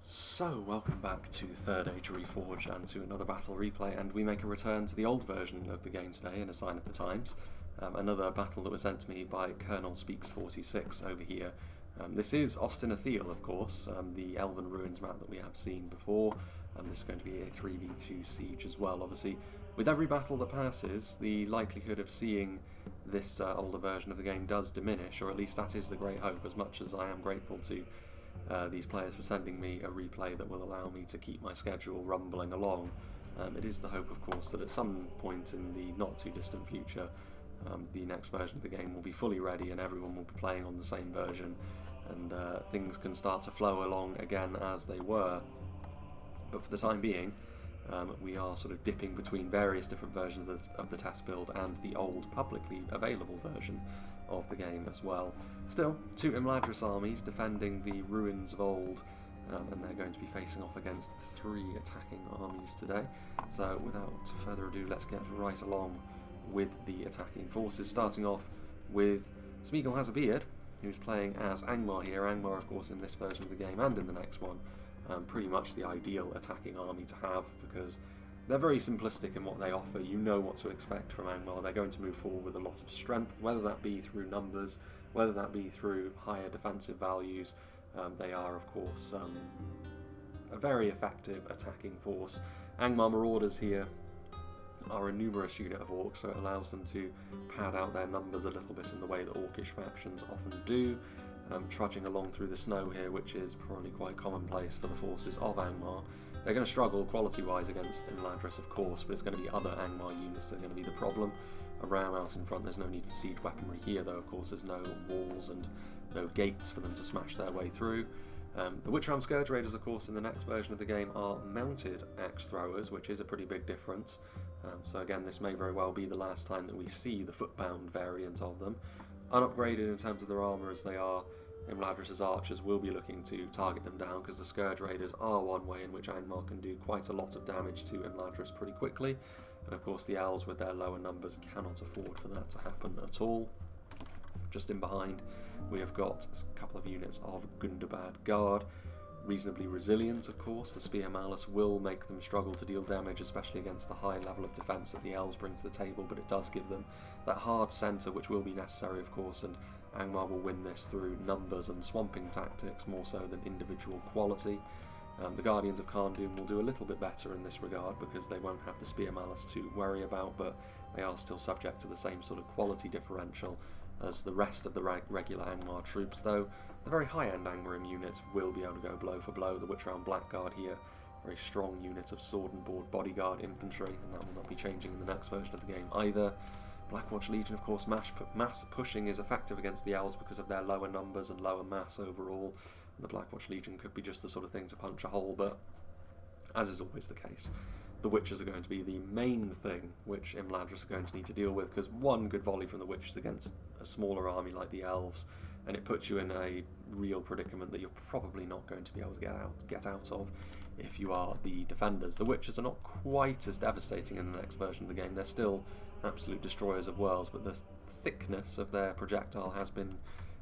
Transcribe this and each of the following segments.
So, welcome back to Third Age Reforged and to another battle replay, and we make a return to the old version of the game today in a sign of the times. Another battle that was sent to me by Colonel Speaks 46 over here. This is Austin Athel, of course, the Elven Ruins map that we have seen before. This is going to be a 3v2 siege as well. Obviously, with every battle that passes, the likelihood of seeing this older version of the game does diminish, or at least that is the great hope, as much as I am grateful to these players for sending me a replay that will allow me to keep my schedule rumbling along. It is the hope, of course, that at some point in the not too distant future, the next version of the game will be fully ready and everyone will be playing on the same version, and things can start to flow along again as they were. But for the time being, we are sort of dipping between various different versions of the test build and the old publicly available version of the game as well. Still, two Imladris armies defending the ruins of old, and they're going to be facing off against three attacking armies today. So without further ado, let's get right along with the attacking forces, starting off with Smeagol Has a Beard, who's playing as Angmar here. Angmar, of course, in this version of the game and in the next one, pretty much the ideal attacking army to have, because they're very simplistic in what they offer. You know what to expect from Angmar. They're going to move forward with a lot of strength, whether that be through numbers, whether that be through higher defensive values. They are, of course, a very effective attacking force. Angmar Marauders here are a numerous unit of orcs, so it allows them to pad out their numbers a little bit in the way that orcish factions often do. Trudging along through the snow here, which is probably quite commonplace for the forces of Angmar. They're going to struggle quality-wise against Imladris, of course, but it's going to be other Angmar units that are going to be the problem. A ram out in front, there's no need for siege weaponry here, though, of course, there's no walls and no gates for them to smash their way through. The Witch Ram Scourge Raiders, of course, in the next version of the game are mounted axe throwers, which is a pretty big difference. So again, this may very well be the last time that we see the footbound variant of them. Unupgraded in terms of their armour as they are, Imladris' archers will be looking to target them down, because the Scourge Raiders are one way in which Angmar can do quite a lot of damage to Imladris pretty quickly. And of course the Elves, with their lower numbers, cannot afford for that to happen at all. Just in behind, we have got a couple of units of Gundabad Guard. Reasonably resilient, of course. The Spear Malice will make them struggle to deal damage, especially against the high level of defence that the Elves bring to the table, but it does give them that hard centre, which will be necessary, of course, and Angmar will win this through numbers and swamping tactics more so than individual quality. The Guardians of Kharndoom will do a little bit better in this regard, because they won't have the Spear Malice to worry about, but they are still subject to the same sort of quality differential as the rest of the regular Angmar troops, though the very high-end Angmarim units will be able to go blow for blow. The Witch Ram Blackguard here, very strong unit of sword and board bodyguard infantry, and that will not be changing in the next version of the game either. Blackwatch Legion, of course, mass pushing is effective against the Elves because of their lower numbers and lower mass overall. The Blackwatch Legion could be just the sort of thing to punch a hole, but as is always the case, the Witches are going to be the main thing which Imladris are going to need to deal with, because one good volley from the Witches against a smaller army like the Elves, and it puts you in a real predicament that you're probably not going to be able to get out of if you are the defenders. The Witches are not quite as devastating in the next version of the game. They're still absolute destroyers of worlds, but the thickness of their projectile has been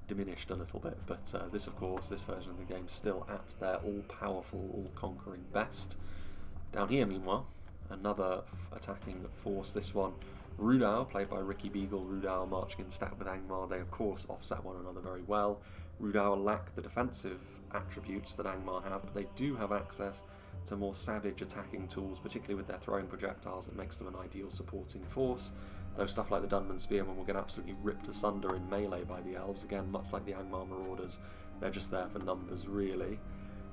diminished a little bit. But this, of course, this version of the game is still at their all-powerful, all-conquering best. Down here, meanwhile, another attacking force. This one, Rhudaur, played by Ricky Beagle. Rhudaur marching in step with Angmar. They, of course, offset one another very well. Rhudaur lack the defensive attributes that Angmar have, but they do have access to more savage attacking tools, particularly with their throwing projectiles, that makes them an ideal supporting force. Though stuff like the Dunman Spearmen will get absolutely ripped asunder in melee by the Elves, again, much like the Angmar Marauders. They're just there for numbers, really.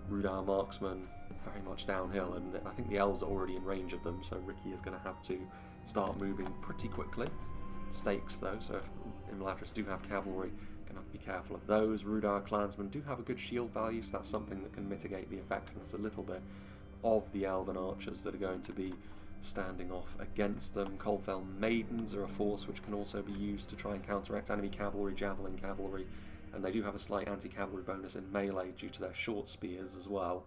Rhudaur Marksmen, very much downhill, and I think the Elves are already in range of them, so Ricky is going to have to start moving pretty quickly. Stakes, though, so if Imladris do have cavalry, going to have to be careful of those. Rhudaur Clansmen do have a good shield value, so that's something that can mitigate the effectiveness a little bit of the Elven archers that are going to be standing off against them. Coldfell Maidens are a force which can also be used to try and counteract enemy cavalry, javelin cavalry, and they do have a slight anti-cavalry bonus in melee due to their short spears as well.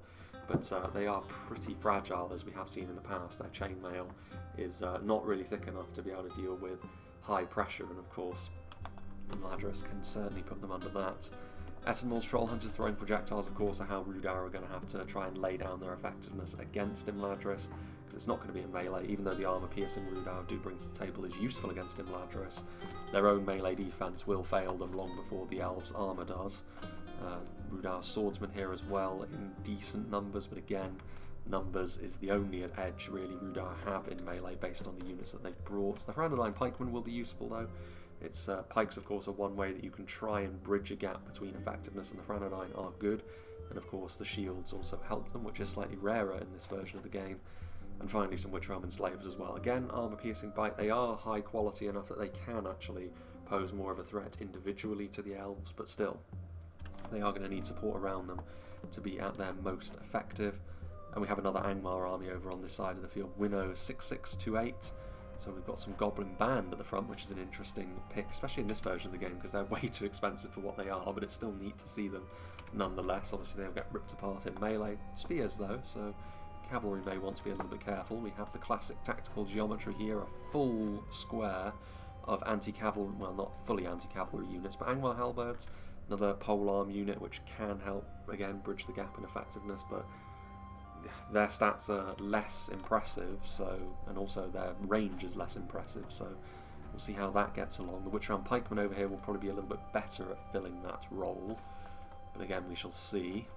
But they are pretty fragile, as we have seen in the past. Their chainmail is not really thick enough to be able to deal with high pressure, and of course Imladris can certainly put them under that. Ettenmore's Troll Hunters throwing projectiles, of course, are how Rhudaur are going to have to try and lay down their effectiveness against Imladris, because it's not going to be a melee. Even though the armor-piercing Rhudaur do bring to the table is useful against Imladris, their own melee defense will fail them long before the Elves' armor does. Rhudaur's Swordsman here as well in decent numbers, but again, numbers is the only edge really Rhudaur have in melee based on the units that they've brought. The Rhudaur Pikemen will be useful though. Its pikes, of course, are one way that you can try and bridge a gap between effectiveness, and the Rhudaur are good. And of course, the shields also help them, which is slightly rarer in this version of the game. And finally, some Witch Realm Enslavers as well. Again, armor-piercing bite. They are high quality enough that they can actually pose more of a threat individually to the Elves, but still, they are going to need support around them to be at their most effective. And we have another Angmar army over on this side of the field. Winnow 6628. So we've got some Goblin Band at the front, which is an interesting pick, especially in this version of the game, because they're way too expensive for what they are, but it's still neat to see them nonetheless. Obviously they'll get ripped apart in melee. Spears though, so cavalry may want to be a little bit careful. We have the classic tactical geometry here, a full square of anti-cavalry, well, not fully anti-cavalry units, but Angmar Halberds, another polearm unit which can help, again, bridge the gap in effectiveness, but their stats are less impressive, so, and also their range is less impressive, so we'll see how that gets along. The Witch Realm Pikemen over here will probably be a little bit better at filling that role, but again we shall see.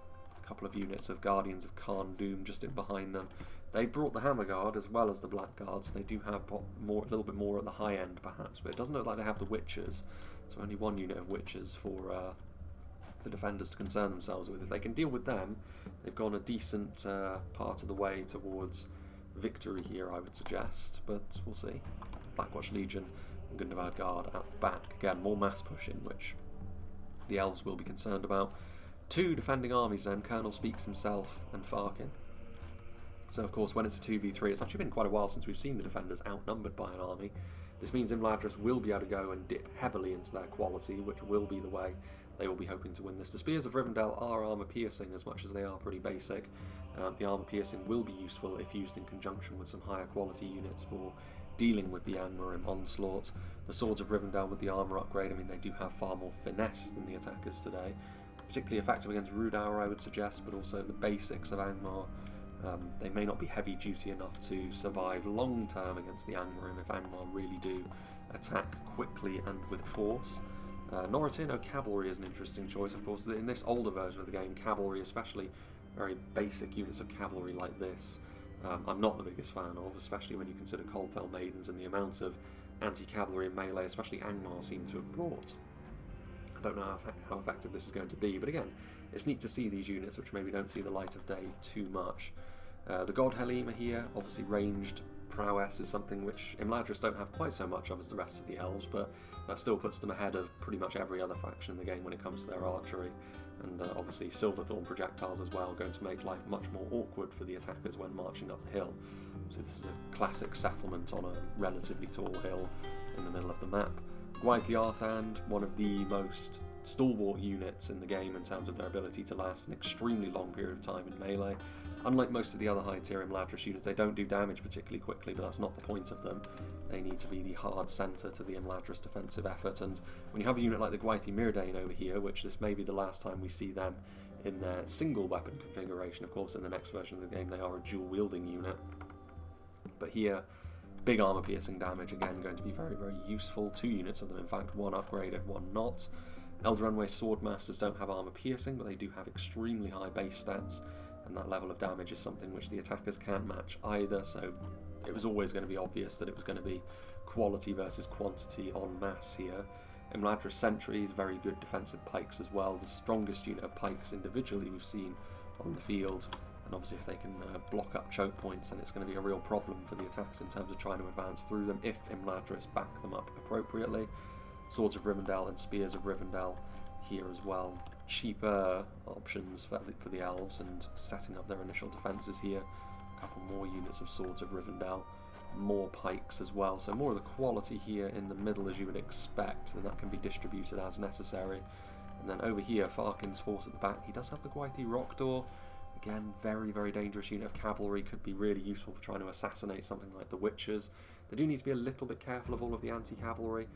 A couple of units of Guardians of Khan Doom just in behind them. They brought the Hammer Guard as well as the Black Guards. They do have a little bit more at the high end perhaps, but it doesn't look like they have the Witches, so only one unit of Witches for the defenders to concern themselves with. If they can deal with them, they've gone a decent part of the way towards victory here, I would suggest, but we'll see. Blackwatch Legion and Gundavad Guard at the back. Again, more mass pushing, which the Elves will be concerned about. Two defending armies then, Colonel Speaks himself and Farkin. So of course when it's a 2v3, it's actually been quite a while since we've seen the defenders outnumbered by an army. This means Imladris will be able to go and dip heavily into their quality, which will be the way they will be hoping to win this. The Spears of Rivendell are armor-piercing as much as they are pretty basic. The armor-piercing will be useful if used in conjunction with some higher quality units for dealing with the Angmar onslaught. The Swords of Rivendell with the armor upgrade, I mean, they do have far more finesse than the attackers today. Particularly effective against Rhudaur, I would suggest, but also the basics of Angmar. They may not be heavy duty enough to survive long term against the Angmar if Angmar really do attack quickly and with force. Noritano Cavalry is an interesting choice, of course. In this older version of the game, cavalry, especially very basic units of cavalry like this, I'm not the biggest fan of, especially when you consider Coldfell Maidens and the amount of anti-cavalry and melee, especially Angmar, seem to have brought. I don't know how effective this is going to be, but again, it's neat to see these units which maybe don't see the light of day too much. The God Helima here, obviously ranged prowess is something which Imladris don't have quite so much of as the rest of the Elves, but that still puts them ahead of pretty much every other faction in the game when it comes to their archery. And obviously Silverthorn projectiles as well, going to make life much more awkward for the attackers when marching up the hill. So this is a classic settlement on a relatively tall hill in the middle of the map. Gwaithly Arthand, one of the most stalwart units in the game in terms of their ability to last an extremely long period of time in melee. Unlike most of the other high tier Imladris units, they don't do damage particularly quickly, but that's not the point of them. They need to be the hard centre to the Imladris defensive effort, and when you have a unit like the Gwaithly Myrdain over here, which this may be the last time we see them in their single weapon configuration, of course in the next version of the game they are a dual wielding unit, but here big armor piercing damage, again going to be very, very useful. Two units of them, in fact, one upgraded, one not. Eldrunway Swordmasters don't have armor piercing, but they do have extremely high base stats, and that level of damage is something which the attackers can't match either, so it was always going to be obvious that it was going to be quality versus quantity en masse here. Imladris Sentries, very good defensive pikes as well, the strongest unit of pikes individually we've seen on the field, and obviously if they can block up choke points, then it's going to be a real problem for the attackers in terms of trying to advance through them if Imladris back them up appropriately. Swords of Rivendell and Spears of Rivendell here as well. Cheaper options for the Elves and setting up their initial defences here. A couple more units of Swords of Rivendell. More pikes as well, so more of the quality here in the middle as you would expect, then that can be distributed as necessary. And then over here, Farkin's force at the back, he does have the Gwaithly Rhudaur. Again, very, very dangerous unit of cavalry, could be really useful for trying to assassinate something like the Witches. They do need to be a little bit careful of all of the anti-cavalry.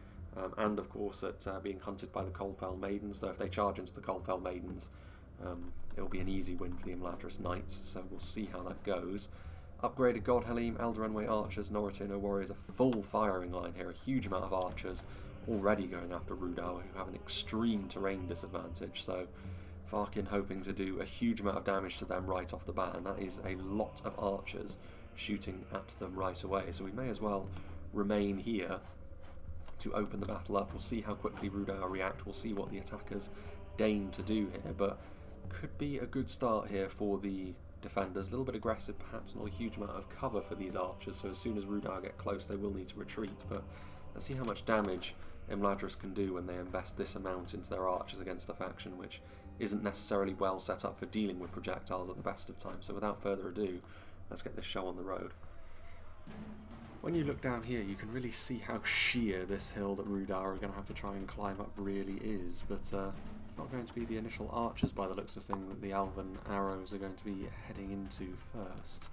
and of course at being hunted by the Coldfell Maidens, though if they charge into the Coldfell Maidens, it'll be an easy win for the Imladris Knights, so we'll see how that goes. Upgraded God Halim, Elder Enway Archers, Norotino Warriors, a full firing line here, a huge amount of archers already going after Rhudaur, who have an extreme terrain disadvantage, so Farkin hoping to do a huge amount of damage to them right off the bat, and that is a lot of archers shooting at them right away, so we may as well remain here to open the battle up. We'll see how quickly Rhudaur react, we'll see what the attackers deign to do here, but could be a good start here for the defenders. A little bit aggressive, perhaps not a huge amount of cover for these archers, so as soon as Rhudaur get close they will need to retreat, but let's see how much damage Imladris can do when they invest this amount into their archers against a faction which isn't necessarily well set up for dealing with projectiles at the best of times. So without further ado, let's get this show on the road. When you look down here, you can really see how sheer this hill that Rhudaur are going to have to try and climb up really is, but it's not going to be the initial archers by the looks of things that the Elven arrows are going to be heading into first.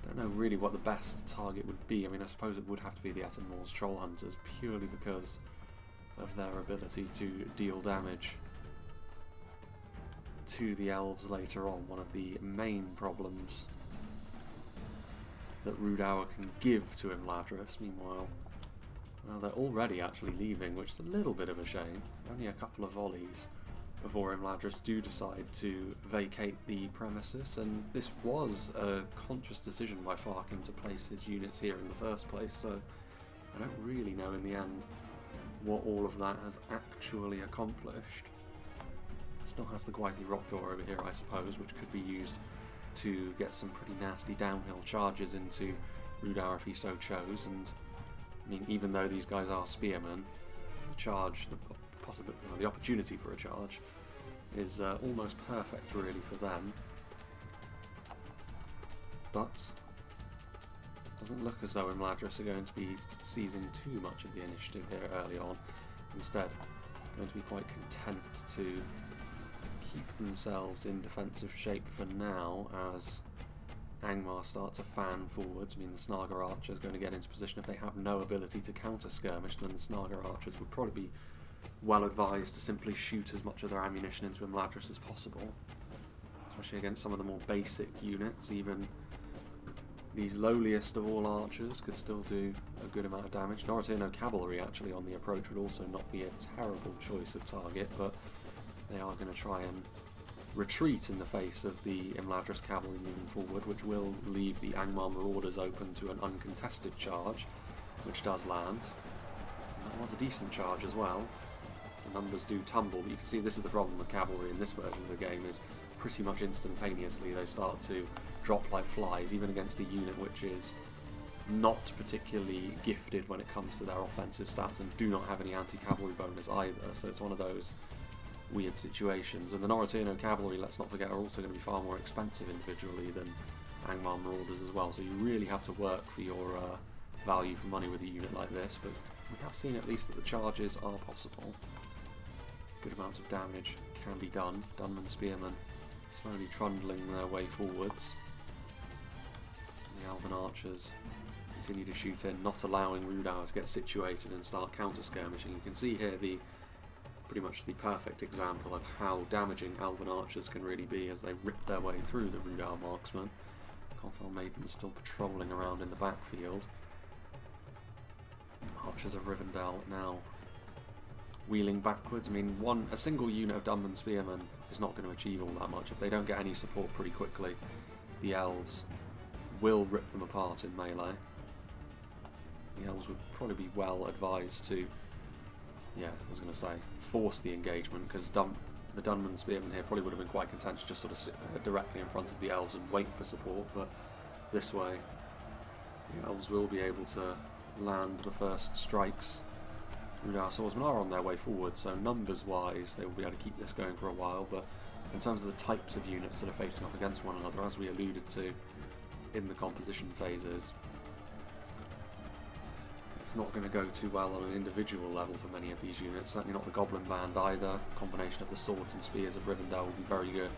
Don't know really what the best target would be. I mean, I suppose it would have to be the Etenwall's Troll Hunters, purely because of their ability to deal damage to the elves later on. One of the main problems that Rhudaur can give to Imladris. Meanwhile, well, they're already actually leaving, which is a little bit of a shame. Only a couple of volleys before Imladris do decide to vacate the premises, and this was a conscious decision by Farkin to place his units here in the first place, so I don't really know in the end what all of that has actually accomplished. Still has the Gwythy Rock Door over here, I suppose, which could be used to get some pretty nasty downhill charges into Rhudaur if he so chose, and I mean, even though these guys are spearmen, the charge, the opportunity for a charge is almost perfect really for them, but doesn't look as though Imladris are going to be seizing too much of the initiative here early on. Instead, going to be quite content to keep themselves in defensive shape for now as Angmar start to fan forwards. I mean, the Snaga Archers are going to get into position. If they have no ability to counter skirmish, then the Snaga Archers would probably be well advised to simply shoot as much of their ammunition into Imladris as possible, especially against some of the more basic units. Even these lowliest of all archers could still do a good amount of damage. Norotino Cavalry actually on the approach would also not be a terrible choice of target, but they are going to try and retreat in the face of the Imladris Cavalry moving forward, which will leave the Angmar Marauders open to an uncontested charge, which does land. And that was a decent charge as well. The numbers do tumble, but you can see this is the problem with cavalry in this version of the game, is pretty much instantaneously they start to drop like flies, even against a unit which is not particularly gifted when it comes to their offensive stats and do not have any anti-cavalry bonus either, so it's one of those weird situations. And the Norotino Cavalry, let's not forget, are also going to be far more expensive individually than Angmar Marauders as well, so you really have to work for your value for money with a unit like this, but we have seen at least that the charges are possible. Good amounts of damage can be done. Dunman Spearmen slowly trundling their way forwards. The Elven Archers continue to shoot in, not allowing Rhudaur to get situated and start counter-skirmishing. You can see here pretty much the perfect example of how damaging Elven Archers can really be as they rip their way through the Rhudaur marksmen. Coldfell Maidens still patrolling around in the backfield. Archers of Rivendell now wheeling backwards. I mean, a single unit of Dunman Spearmen is not going to achieve all that much. If they don't get any support pretty quickly, the elves will rip them apart in melee. The elves would probably be well advised to, force the engagement, because the Dunman Spearmen here probably would have been quite content to just sort of sit there directly in front of the elves and wait for support, but this way the elves will be able to land the first strikes. Rhudaur swordsmen are on their way forward, so numbers-wise they will be able to keep this going for a while, but in terms of the types of units that are facing off against one another, as we alluded to in the composition phases, it's not going to go too well on an individual level for many of these units, certainly not the Goblin Band either. A combination of the swords and spears of Rivendell will be very good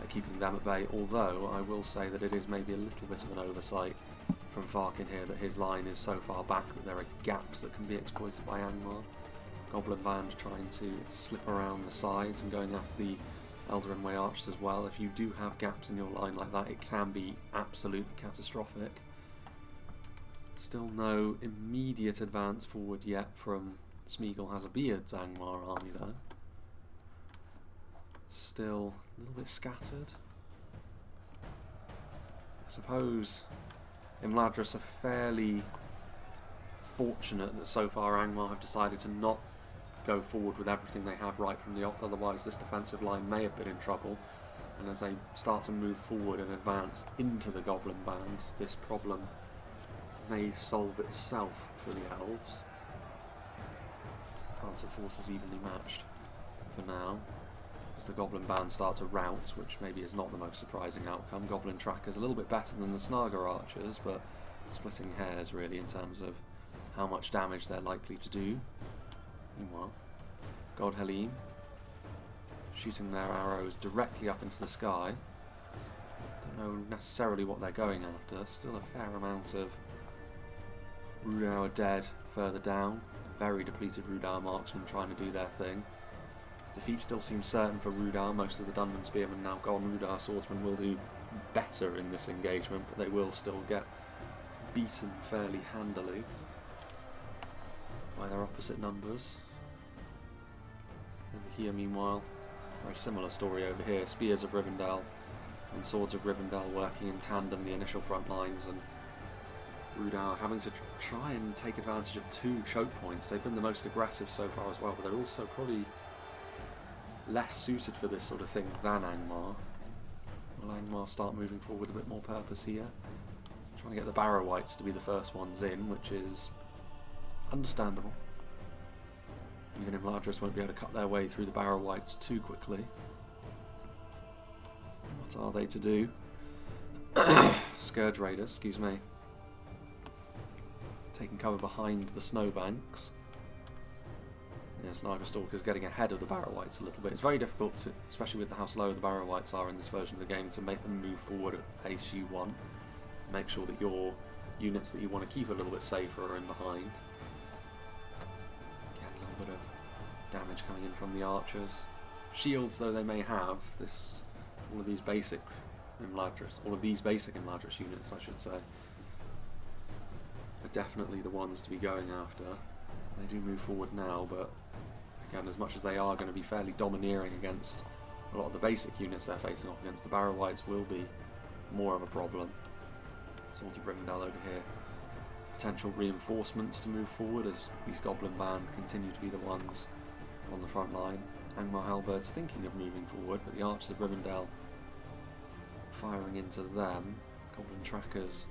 at keeping them at bay, although I will say that it is maybe a little bit of an oversight from Farkin here that his line is so far back that there are gaps that can be exploited by Angmar. Goblin band trying to slip around the sides and going after the Eldarin Way archers as well. If you do have gaps in your line like that, it can be absolutely catastrophic. Still no immediate advance forward yet from Smeagol Has a Beard's Angmar army there. Still a little bit scattered. I suppose Imladris are fairly fortunate that so far Angmar have decided to not go forward with everything they have right from the off, otherwise this defensive line may have been in trouble, and as they start to move forward and advance into the Goblin band, this problem may solve itself for the elves. Panzer forces evenly matched for now, as the Goblin band start to rout, which maybe is not the most surprising outcome. Goblin trackers a little bit better than the Snaga archers, but splitting hairs really in terms of how much damage they're likely to do. Meanwhile, God Halim shooting their arrows directly up into the sky. Don't know necessarily what they're going after. Still a fair amount of Rhudaur dead further down. Very depleted Rhudaur marksmen trying to do their thing. Defeat still seems certain for Rhudaur. Most of the Dunman spearmen now gone. Rhudaur swordsmen will do better in this engagement, but they will still get beaten fairly handily by their opposite numbers. Over here, meanwhile, very similar story over here. Spears of Rivendell and Swords of Rivendell working in tandem, the initial front lines, and Rhudaur having to try and take advantage of 2 choke points. They've been the most aggressive so far as well, but they're also probably less suited for this sort of thing than Angmar. Will Angmar start moving forward with a bit more purpose here? Trying to get the Barrow Wights to be the first ones in, which is understandable. Even Imladris won't be able to cut their way through the Barrow Wights too quickly. What are they to do? Scourge Raiders, excuse me. Taking cover behind the snowbanks. Yeah, Snaga Stalker's getting ahead of the Barrow Wights a little bit. It's very difficult, to, especially with how slow the Barrow Wights are in this version of the game, to make them move forward at the pace you want. Make sure that your units that you want to keep a little bit safer are in behind. Again, a little bit of damage coming in from the archers. Shields, though they may have, all of these basic Imladris units, I should say, are definitely the ones to be going after. They do move forward now, but again, as much as they are going to be fairly domineering against a lot of the basic units they're facing off against, the Barrow Wights will be more of a problem. Swords of Rivendell over here. Potential reinforcements to move forward as these Goblin band continue to be the ones on the front line. Angmar Halberds thinking of moving forward, but the Archers of Rivendell firing into them. Goblin trackers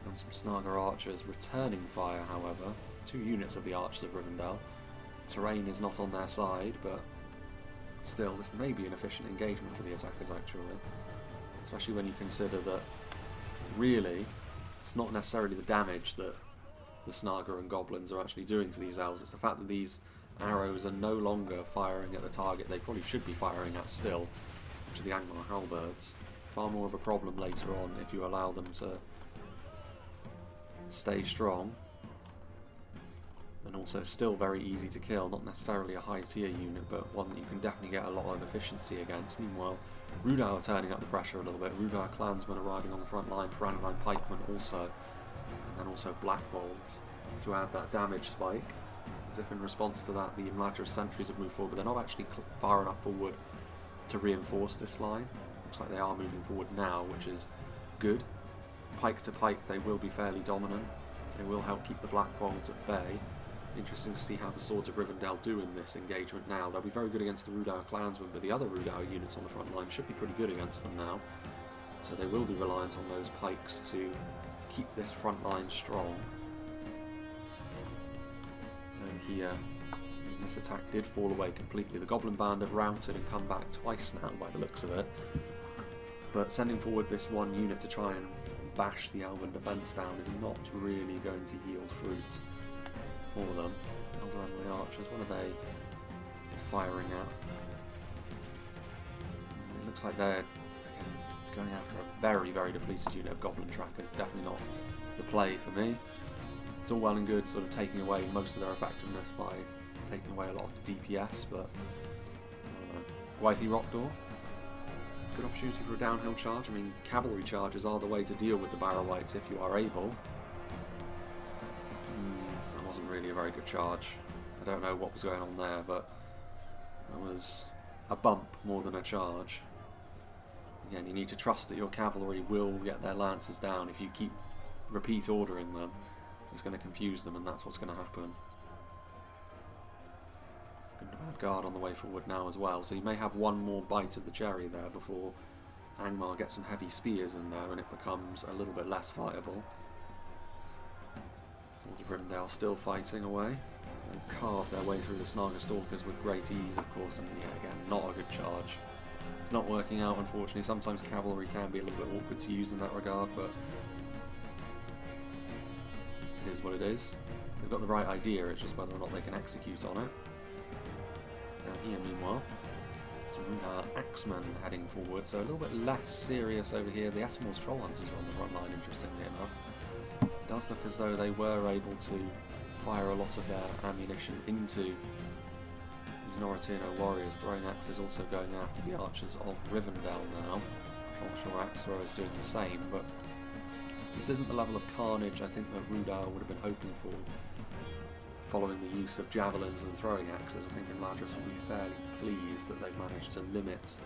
and some Snaga archers returning fire, however. 2 units of the Archers of Rivendell. Terrain is not on their side, but still, this may be an efficient engagement for the attackers, actually. Especially when you consider that, really, it's not necessarily the damage that the Snaga and Goblins are actually doing to these elves. It's the fact that these arrows are no longer firing at the target they probably should be firing at still, which are the Angmar Halberds. Far more of a problem later on if you allow them to stay strong. And also still very easy to kill, not necessarily a high tier unit, but one that you can definitely get a lot of efficiency against. Meanwhile, Rhudaur turning up the pressure a little bit. Rhudaur clansmen arriving on the front line, Franline pikemen also, and then also Black Bolts to add that damage spike. As if in response to that, the Imladris sentries have moved forward, but they're not actually far enough forward to reinforce this line. Looks like they are moving forward now, which is good. Pike to pike, they will be fairly dominant. They will help keep the Black Bolts at bay. Interesting to see how the Swords of Rivendell do in this engagement now. They'll be very good against the Rhudaur clansmen, but the other Rhudaur units on the front line should be pretty good against them now. So they will be reliant on those pikes to keep this front line strong. And here, this attack did fall away completely. The Goblin band have routed and come back twice now by the looks of it. But sending forward this one unit to try and bash the Elven defence down is not really going to yield fruit for them. Eldarin Way archers, what are they firing at? It looks like they're going after a very, very depleted unit of Goblin trackers. Definitely not the play for me. it's all well and good sort of taking away most of their effectiveness by taking away a lot of DPS, but I don't know. Gwythy Rhudaur, good opportunity for a downhill charge. I mean, cavalry charges are the way to deal with the Barrow-wights if you are able. That wasn't really a very good charge. I don't know what was going on there, but that was a bump more than a charge. Again, you need to trust that your cavalry will get their lancers down. If you keep repeat ordering them, it's going to confuse them, and that's what's going to happen. Gundabad Guard on the way forward now as well, so you may have one more bite of the cherry there before Angmar gets some heavy spears in there and it becomes a little bit less viable. Swords of Rivendell still fighting away. They'll carve their way through the Snaga Stalkers with great ease, of course, and yeah, again, not a good charge. It's not working out, unfortunately. Sometimes cavalry can be a little bit awkward to use in that regard, but it is what it is. They've got the right idea, it's just whether or not they can execute on it. Down here, meanwhile, some Rhudaur Axemen heading forward, so a little bit less serious over here. The Etamor's Troll Hunters are on the front line, interestingly enough. It does look as though they were able to fire a lot of their ammunition into these Noritino warriors. Throwing axes also going after the archers of Rivendell now. Trollshore Axe Thrower is doing the same, but this isn't the level of carnage I think that Rhudaur would have been hoping for. Following the use of javelins and throwing axes, I think Imladris will be fairly pleased that they've managed to limit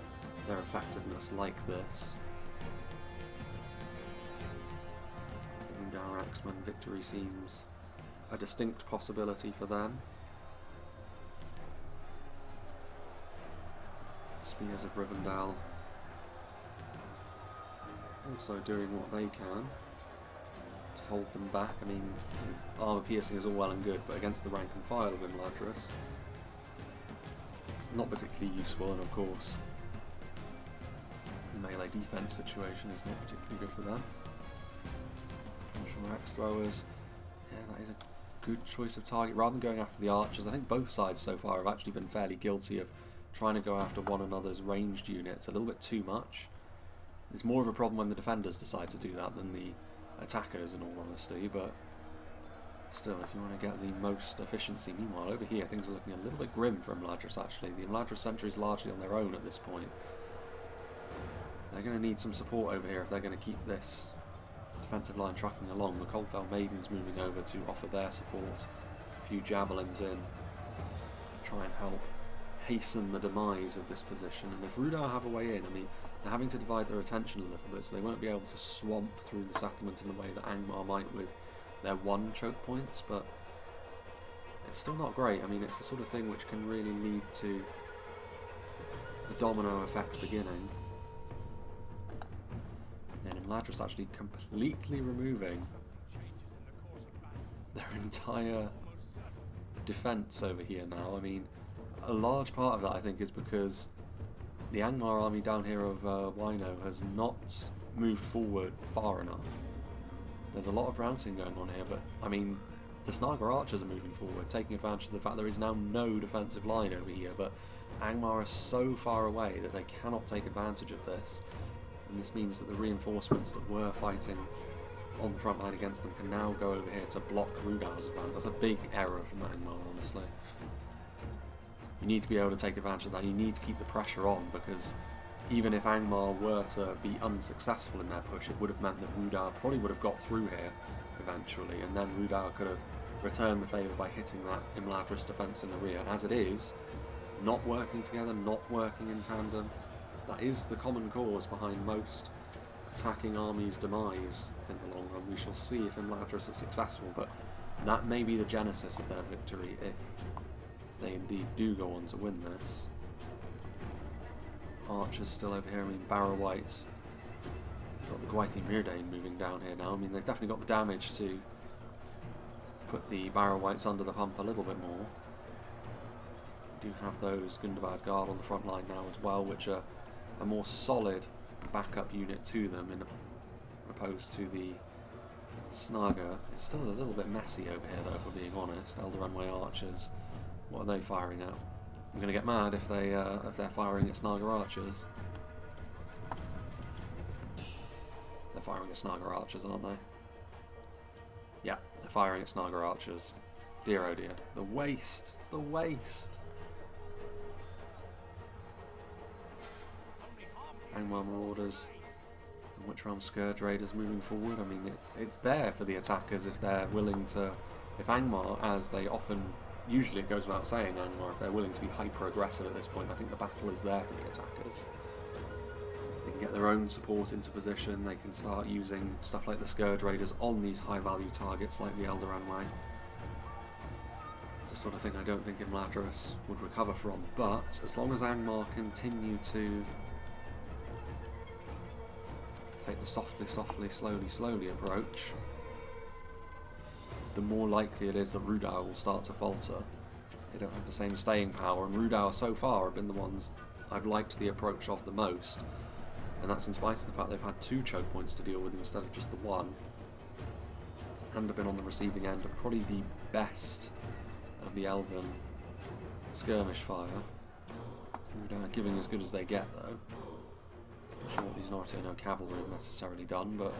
their effectiveness like this. As the Rhudaur Axemen, victory seems a distinct possibility for them. Spears of Rivendell also doing what they can to hold them back. I mean, armour piercing is all well and good, but against the rank and file of Imladris, not particularly useful, and of course the melee defense situation is not particularly good for them. Trollshore Axe Throwers, yeah, that is a good choice of target. Rather than going after the archers, I think both sides so far have actually been fairly guilty of trying to go after one another's ranged units a little bit too much. It's more of a problem when the defenders decide to do that than the attackers, in all honesty, but still, if you want to get the most efficiency. Meanwhile, over here things are looking a little bit grim for Imladris, actually. The Imladris sentry is largely on their own at this point. They're going to need some support over here if they're going to keep this defensive line trucking along. The Coldfell Maidens moving over to offer their support. A few javelins in, try and help hasten the demise of this position. And if Rhudaur have a way in, I mean, they're having to divide their attention a little bit, so they won't be able to swamp through the settlement in the way that Angmar might with their one choke points, but it's still not great. I mean, it's the sort of thing which can really lead to the domino effect beginning. And Imladris actually completely removing their entire defence over here now. I mean, a large part of that, I think, is because the Angmar army down here of Wino has not moved forward far enough. There's a lot of routing going on here, but I mean, the Snaga archers are moving forward, taking advantage of the fact there is now no defensive line over here, but Angmar is so far away that they cannot take advantage of this, and this means that the reinforcements that were fighting on the front line against them can now go over here to block Rhudaur's advance. That's a big error from Angmar, honestly. You need to be able to take advantage of that. You need to keep the pressure on, because even if Angmar were to be unsuccessful in their push, it would have meant that Rhudaur probably would have got through here eventually, and then Rhudaur could have returned the favour by hitting that Imladris defence in the rear. As it is, not working together, not working in tandem, that is the common cause behind most attacking armies' demise in the long run. We shall see if Imladris is successful, but that may be the genesis of their victory if they indeed do go on to win this. Archers still over here. I mean, Barrow-wights. Got the Gwythy Myrdain moving down here now. I mean, they've definitely got the damage to put the Barrow-wights under the pump a little bit more. We do have those Gundabad Guard on the front line now as well, which are a more solid backup unit to them, in opposed to the Snaga. It's still a little bit messy over here, though, if we're being honest. Elder Runway archers, what are they firing at? I'm going to get mad if they're firing at Snaga archers. They're firing at Snaga archers, aren't they? Yeah, they're firing at Snaga archers. Dear oh dear. The waste! The waste! Angmar Marauders and Witch Realm Scourge Raiders moving forward. I mean, it's there for the attackers if they're willing to... If Angmar, as they often... Usually it goes without saying, Angmar, if they're willing to be hyper-aggressive at this point, I think the battle is there for the attackers. They can get their own support into position, they can start using stuff like the Scourge Raiders on these high-value targets like the Eldoran Way. It's the sort of thing I don't think Imladris would recover from, but as long as Angmar continue to take the softly, slowly approach, the more likely it is that Rhudaur will start to falter. They don't have the same staying power, and Rhudaur so far have been the ones I've liked the approach of the most, and that's in spite of the fact they've had 2 choke points to deal with instead of just the 1, and have been on the receiving end of probably the best of the Elven skirmish fire. Rhudaur giving as good as they get though. Not sure what these Nartano cavalry have necessarily done, but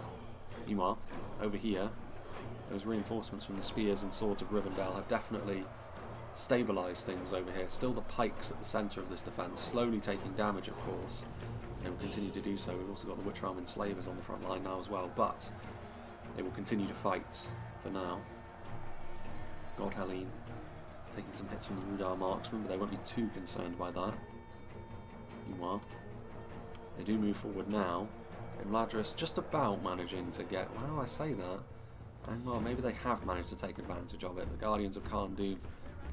meanwhile, over here, those reinforcements from the spears and swords of Rivendell have definitely stabilised things over here. Still the pikes at the centre of this defence, slowly taking damage of course, and will continue to do so. We've also got the Witch Realm Enslavers on the front line now as well, but they will continue to fight for now. God Helene taking some hits from the Rhudaur marksmen, but they won't be too concerned by that. Meanwhile, they do move forward now. Imladris just about managing to get... Well, I say that. And well, maybe they have managed to take advantage of it. The Guardians of Khan'du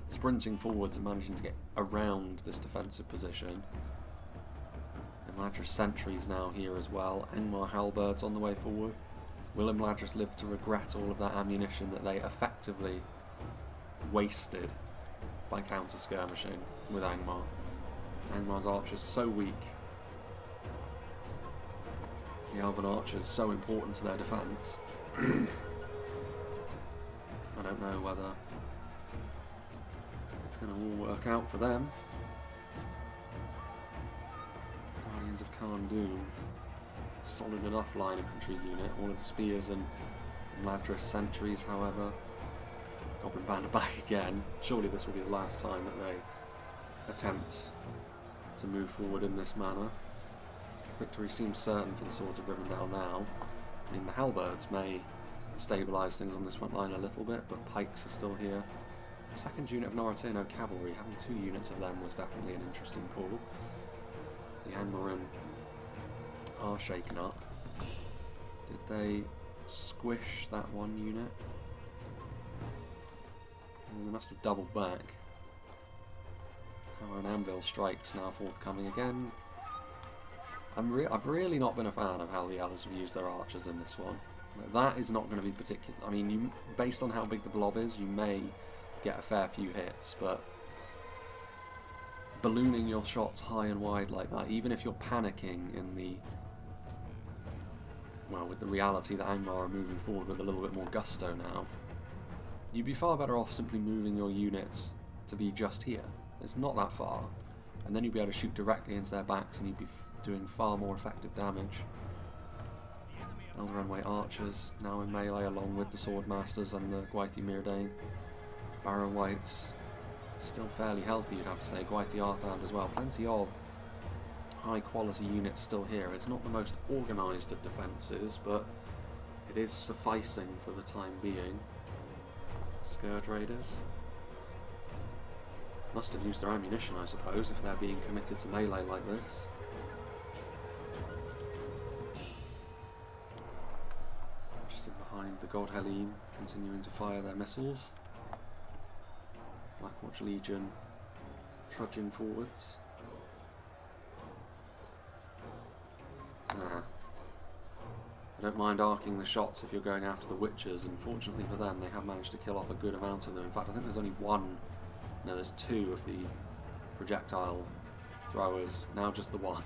sprinting forwards and managing to get around this defensive position. Imladris sentries now here as well. Angmar halberds on the way forward. Will Imladris live to regret all of that ammunition that they effectively wasted by counter-skirmishing with Angmar? Angmar's archers so weak. The Elven archers so important to their defence. I don't know whether it's going to all work out for them. Guardians of Khan'du, solid enough line infantry unit. All of the spears and Imladris sentries, however. Goblin Band are back again. Surely this will be the last time that they attempt to move forward in this manner. Victory seems certain for the Swords of Rivendell now. I mean, the halberds may stabilise things on this front line a little bit, but pikes are still here. The second unit of Nartano cavalry, having 2 units of them was definitely an interesting call. The Angmarim are shaken up. Did they squish that 1 unit? Well, they must have doubled back. Hammer and Anvil strikes now forthcoming again. I've really not been a fan of how the Elves have used their archers in this one. That is not going to be particular. I mean, based on how big the blob is, you may get a fair few hits, but ballooning your shots high and wide like that, even if you're panicking in the... Well, with the reality that Angmar are moving forward with a little bit more gusto now, you'd be far better off simply moving your units to be just here. It's not that far. And then you'd be able to shoot directly into their backs and you'd be doing far more effective damage. Eldoran Way archers now in melee along with the Swordmasters and the Gwythi Myrdain. Barrow Wights still fairly healthy, you'd have to say. Gwythi Arthand as well. Plenty of high quality units still here. It's not the most organised of defences, but it is sufficing for the time being. Scourge Raiders must have used their ammunition, I suppose, if they're being committed to melee like this. Behind the God Helene, continuing to fire their missiles. Blackwatch Legion trudging forwards. I don't mind arcing the shots if you're going after the Witchers, and fortunately for them they have managed to kill off a good amount of them. In fact, I think there's only there's 2 of the projectile throwers, now just the 1.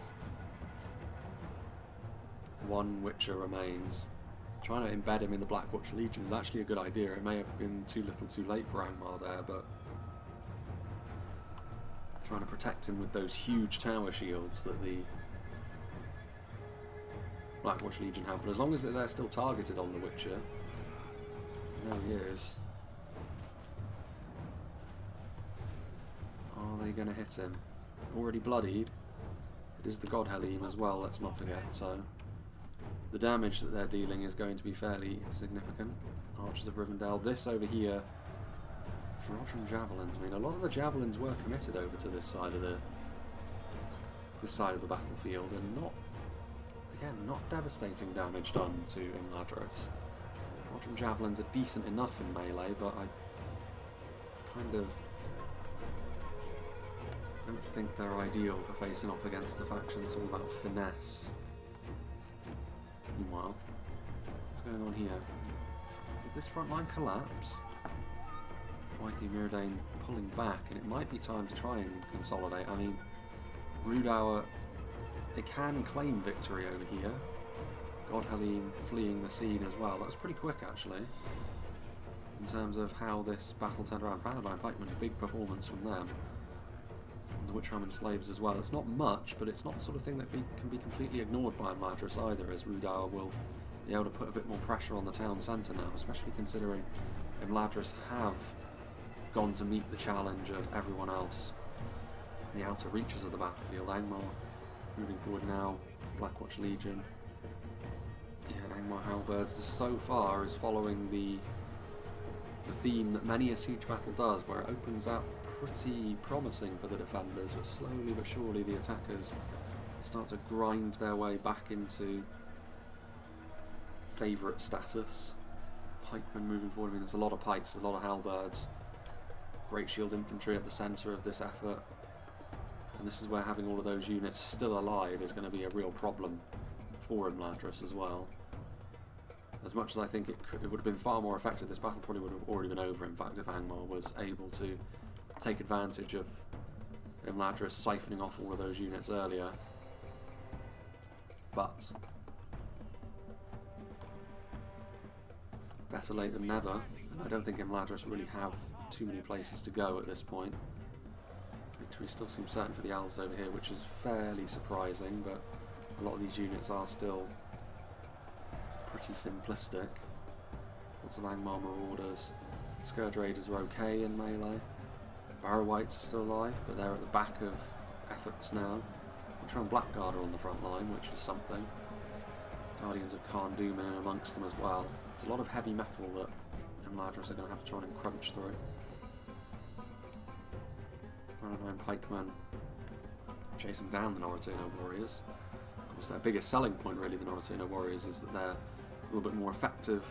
1 Witcher remains. Trying to embed him in the Blackwatch Legion is actually a good idea. It may have been too little too late for Angmar there, but trying to protect him with those huge tower shields that the Blackwatch Legion have. But as long as they're still targeted on the Witcher, There he is. Are they going to hit him? Already bloodied. It is the God Helene as well, let's not forget, so the damage that they're dealing is going to be fairly significant. Archers of Rivendell. This over here, Fraudulent Javelins. I mean, a lot of the Javelins were committed over to this side of the battlefield, and not devastating damage done to Imladris. Fraudulent Javelins are decent enough in melee, but I kind of don't think they're ideal for facing off against a faction that's all about finesse. Meanwhile, what's going on here? Did this front line collapse? Mighty Myrdain pulling back, and it might be time to try and consolidate. I mean, Rhudaur, they can claim victory over here. God Helene fleeing the scene as well. That was pretty quick, actually, in terms of how this battle turned around. Paladin Pikemen, big performance from them. And the Witchram Enslavers as well. It's not much, but it's not the sort of thing that can be completely ignored by Imladris either, as Rhudaur will be able to put a bit more pressure on the town centre now, especially considering Imladris have gone to meet the challenge of everyone else in the outer reaches of the battlefield. Angmar moving forward now, Blackwatch Legion. Yeah, Angmar Halberds, this so far is following the theme that many a siege battle does, where it opens up pretty promising for the defenders, but slowly but surely the attackers start to grind their way back into favourite status. Pikemen moving forward. I mean, there's a lot of pikes, a lot of halberds. Great shield infantry at the centre of this effort, and this is where having all of those units still alive is going to be a real problem for Imladris as well. As much as I think it would have been far more effective, this battle probably would have already been over, in fact, if Angmar was able to take advantage of Imladris siphoning off all of those units earlier. But better late than never, and I don't think Imladris really have too many places to go at this point. Victory still seems certain for the Elves over here, which is fairly surprising, but a lot of these units are still pretty simplistic. Lots of Angmar Marauders. Scourge Raiders are okay in melee. Barrow Whites are still alive, but they're at the back of efforts now. We're trying Blackguard are on the front line, which is something. Guardians of Khan Doom in amongst them as well. It's a lot of heavy metal that Imladris are going to have to try and crunch through. Paladin Pikemen chasing down the Norrotino Warriors. Of course, their biggest selling point, really, the Norrotino Warriors, is that they're a little bit more effective,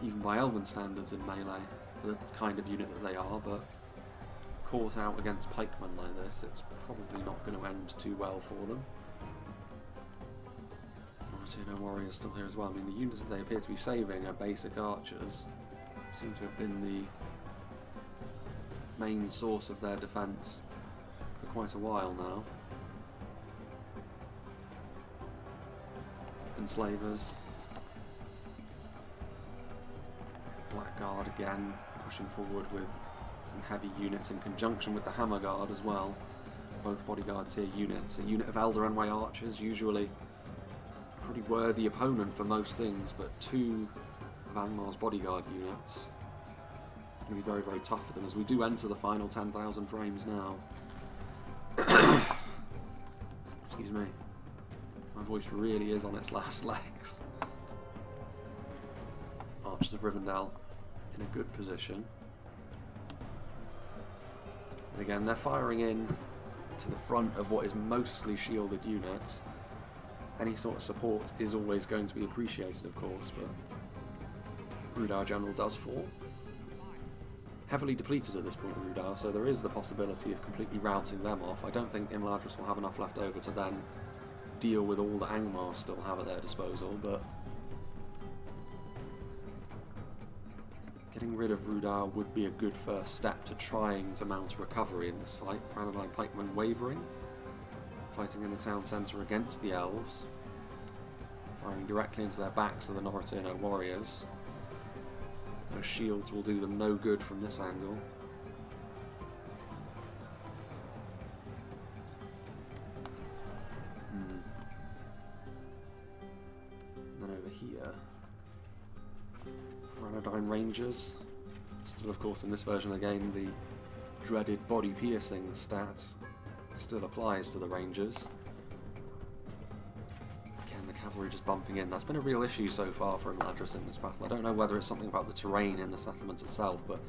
even by Elven standards, in melee, for the kind of unit that they are, but caught out against pikemen like this, it's probably not going to end too well for them. Norrotino Warriors still here as well. I mean, the units that they appear to be saving are basic archers. Seem to have been the main source of their defence for quite a while now. Enslavers. Blackguard again, pushing forward with some heavy units in conjunction with the Hammer Guard as well. Both bodyguard tier units. A unit of Elder Enway archers, usually a pretty worthy opponent for most things, but two of Angmar's bodyguard units. It's going to be very, very tough for them as we do enter the final 10,000 frames now. Excuse me. My voice really is on its last legs. Archers of Rivendell in a good position. And again, they're firing in to the front of what is mostly shielded units. Any sort of support is always going to be appreciated, of course, but Rhudaur General does fall. Heavily depleted at this point, Rhudaur, so there is the possibility of completely routing them off. I don't think Imladris will have enough left over to then deal with all that Angmar still have at their disposal, but getting rid of Rhudaur would be a good first step to trying to mount a recovery in this fight. Paladin Pikemen wavering, fighting in the town centre against the Elves, firing directly into their backs of the Norrotino Warriors. Those shields will do them no good from this angle. Then over here, Grenadine Rangers. Still, of course, in this version of the game, the dreaded body piercing stats still applies to the Rangers. Again, the cavalry just bumping in. That's been a real issue so far for Imladris in this battle. I don't know whether it's something about the terrain in the settlement itself, but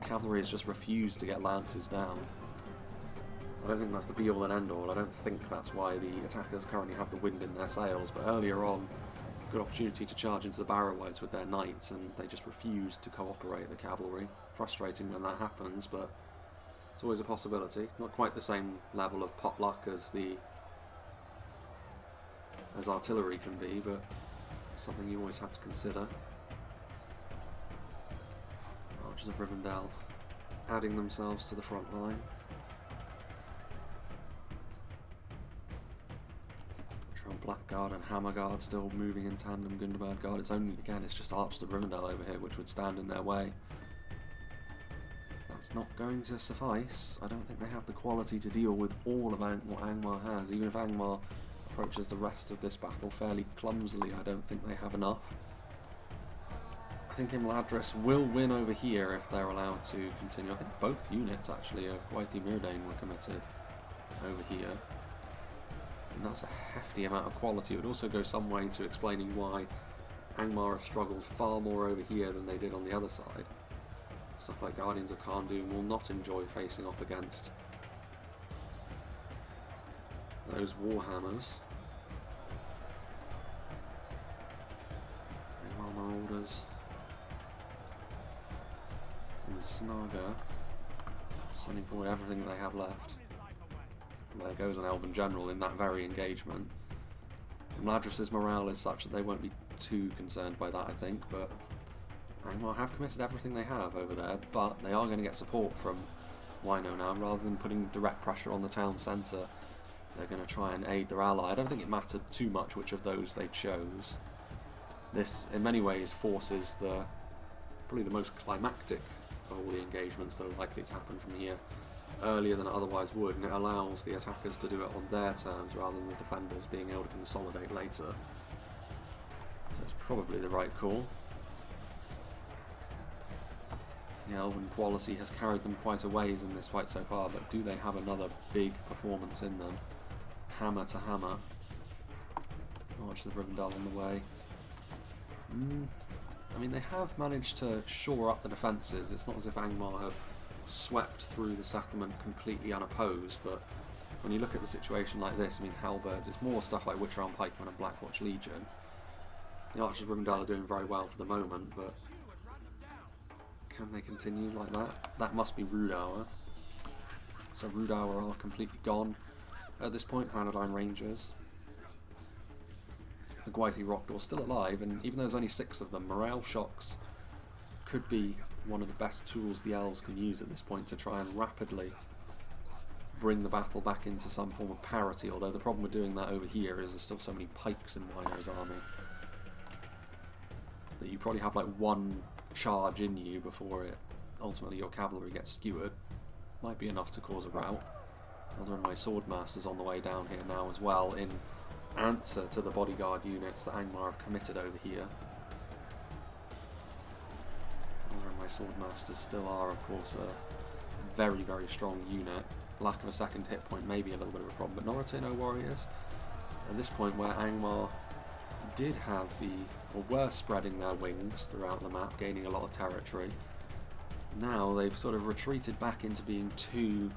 the cavalry has just refused to get lances down. I don't think that's the be-all and end-all. I don't think that's why the attackers currently have the wind in their sails, but earlier on, good opportunity to charge into the Barrow-wights with their knights, and they just refused to cooperate, the cavalry. Frustrating when that happens, but it's always a possibility. Not quite the same level of potluck as artillery can be, but it's something you always have to consider. Archers of Rivendell adding themselves to the front line. Blackguard and Hammerguard still moving in tandem. Gundabad Guard. It's only, again, it's just Archers of Rivendell over here which would stand in their way. That's not going to suffice. I don't think they have the quality to deal with all of what Angmar has. Even if Angmar approaches the rest of this battle fairly clumsily, I don't think they have enough. I think Imladris will win over here if they're allowed to continue. I think both units actually of Gwaithir Myrdain were committed over here. And that's a hefty amount of quality. It would also go some way to explaining why Angmar have struggled far more over here than they did on the other side. Stuff like Guardians of Kharndoom will not enjoy facing off against those Warhammers. Angmar Marauders and Snaga sending forward everything they have left. There goes an Elven General in that very engagement. Imladris' morale is such that they won't be too concerned by that, I think, but Angmar have committed everything they have over there, but they are going to get support from Wino now. Rather than putting direct pressure on the town centre, they're going to try and aid their ally. I don't think it mattered too much which of those they chose. This, in many ways, forces probably the most climactic of all the engagements that are likely to happen from here earlier than it otherwise would, and it allows the attackers to do it on their terms rather than the defenders being able to consolidate later. So it's probably the right call. The Elven quality has carried them quite a ways in this fight so far, but do they have another big performance in them? Hammer to hammer. Archers of Rivendell on the way. I mean, they have managed to shore up the defences. It's not as if Angmar have swept through the settlement completely unopposed, but when you look at the situation like this, I mean, Halberds, it's more stuff like Witcher Arm Pikemen and Blackwatch Legion. The Archers of Rivendell are doing very well for the moment, but can they continue like that? That must be Rhudaur. So Rhudaur are completely gone at this point. Grenadine Rangers. The Gwaithir Rhudaur still alive, and even though there's only 6 of them, morale shocks could be one of the best tools the elves can use at this point to try and rapidly bring the battle back into some form of parity, although the problem with doing that over here is there's still so many pikes in Wino's army that you probably have like one charge in you before ultimately your cavalry gets skewered. Might be enough to cause a rout. Another of my Swordmasters on the way down here now as well, in answer to the bodyguard units that Angmar have committed over here. My Swordmasters still are, of course, a very, very strong unit. Lack of a second hit point may be a little bit of a problem, but Norotino warriors, at this point where Angmar did have or were spreading their wings throughout the map, gaining a lot of territory, now they've sort of retreated back into being 2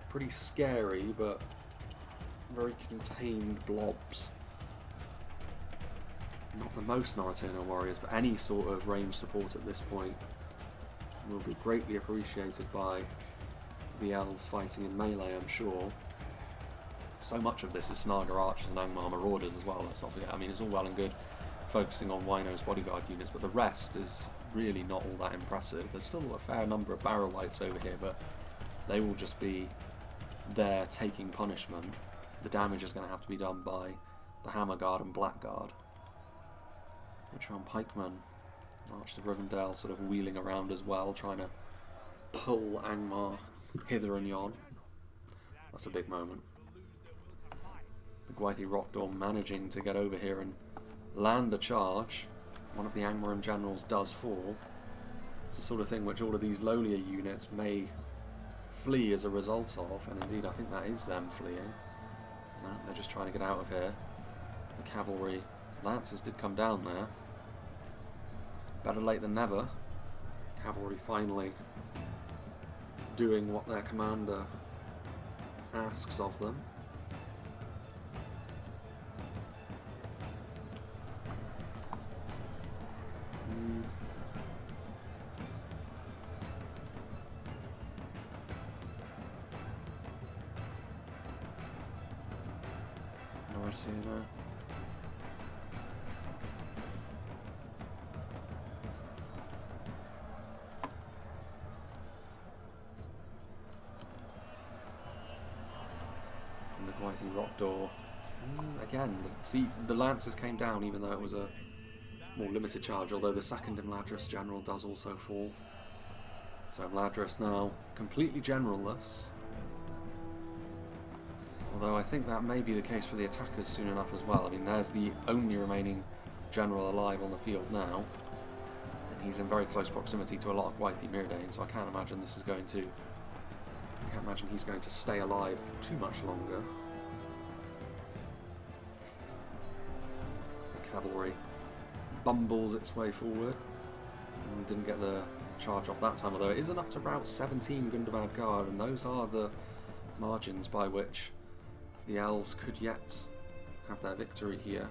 pretty scary but very contained blobs. Not the most Norotino warriors, but any sort of range support at this point will be greatly appreciated by the elves fighting in melee, I'm sure. So much of this is Snaga Archers and Angmar Marauders as well, let's not forget. I mean, it's all well and good focusing on Wino's bodyguard units, but the rest is really not all that impressive. There's still a fair number of Barrow-wights over here, but they will just be there taking punishment. The damage is going to have to be done by the Hammerguard and Blackguard, which are on Pikemen. Archers of Rivendell sort of wheeling around as well, trying to pull Angmar hither and yon. That's a big moment. The Gwaithir Rhudaur managing to get over here and land a charge. one of the Angmar generals does fall, it's the sort of thing which all of these lowlier units may flee as a result of, and indeed I think that is them fleeing. No, they're just trying to get out of here. The cavalry lancers did come down there. Better late than never. Cavalry finally doing what their commander asks of them. And the Rhudaur. Again, see, the Lancers came down even though it was a more limited charge, although the second Imladris general does also fall. So Imladris now completely generalless. Although I think that may be the case for the attackers soon enough as well. I mean, there's the only remaining general alive on the field now, and he's in very close proximity to a lot of Gwaithir Myrdain, so I can't imagine this is going to... I can't imagine he's going to stay alive too much longer. As the cavalry bumbles its way forward, and didn't get the charge off that time, although it is enough to rout 17 Gundabad Guard, and those are the margins by which the elves could yet have their victory here.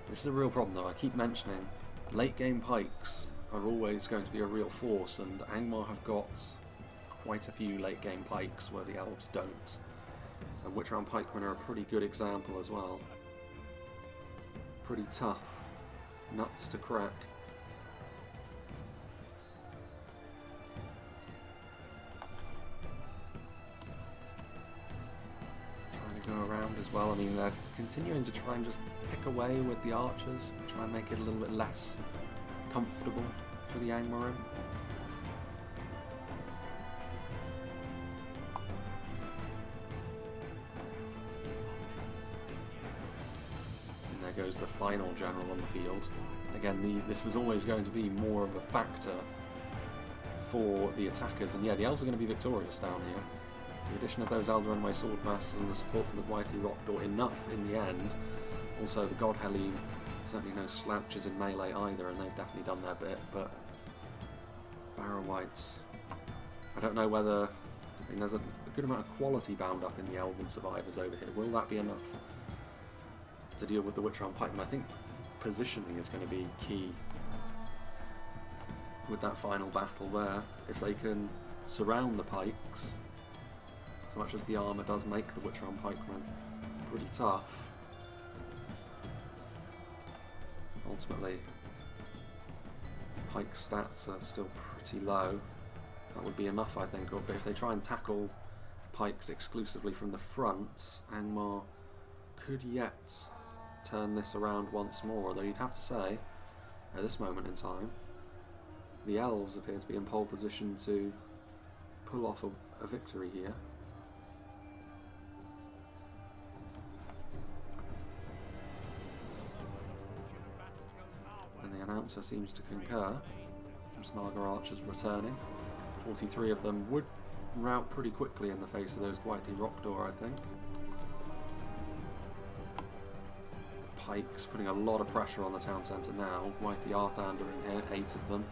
This is a real problem though, I keep mentioning late game pikes are always going to be a real force, and Angmar have got quite a few late game pikes where the elves don't. And Witch Round pikemen are a pretty good example as well. Pretty tough nuts to crack. Go around as well. I mean, they're continuing to try and just pick away with the archers, try and make it a little bit less comfortable for the Angmar. And there goes the final general on the field. Again, this was always going to be more of a factor for the attackers, and yeah, the elves are going to be victorious down here. The addition of those Elder Runway Swordmasters and the support from the Gwaithir Rhudaur enough in the end. Also, the God Helene, certainly no slouches in melee either, and they've definitely done their bit, but Barrow Whites, I don't know whether... I mean, there's a good amount of quality bound up in the Elven survivors over here. Will that be enough to deal with the Witch Round pikemen? I think positioning is going to be key with that final battle there. If they can surround the pikes, as much as the armour does make the Witch Round pikemen pretty tough, ultimately pike stats are still pretty low. That would be enough, I think. But if they try and tackle pikes exclusively from the front, Angmar could yet turn this around once more, although you'd have to say, at this moment in time, the elves appear to be in pole position to pull off a victory here. Announcer seems to concur. Some Snaga archers returning. 43 of them would rout pretty quickly in the face of those Gwaithir Rhudaur, I think. The pikes putting a lot of pressure on the town centre now. Gwaithir Arthander in here, 8 of them.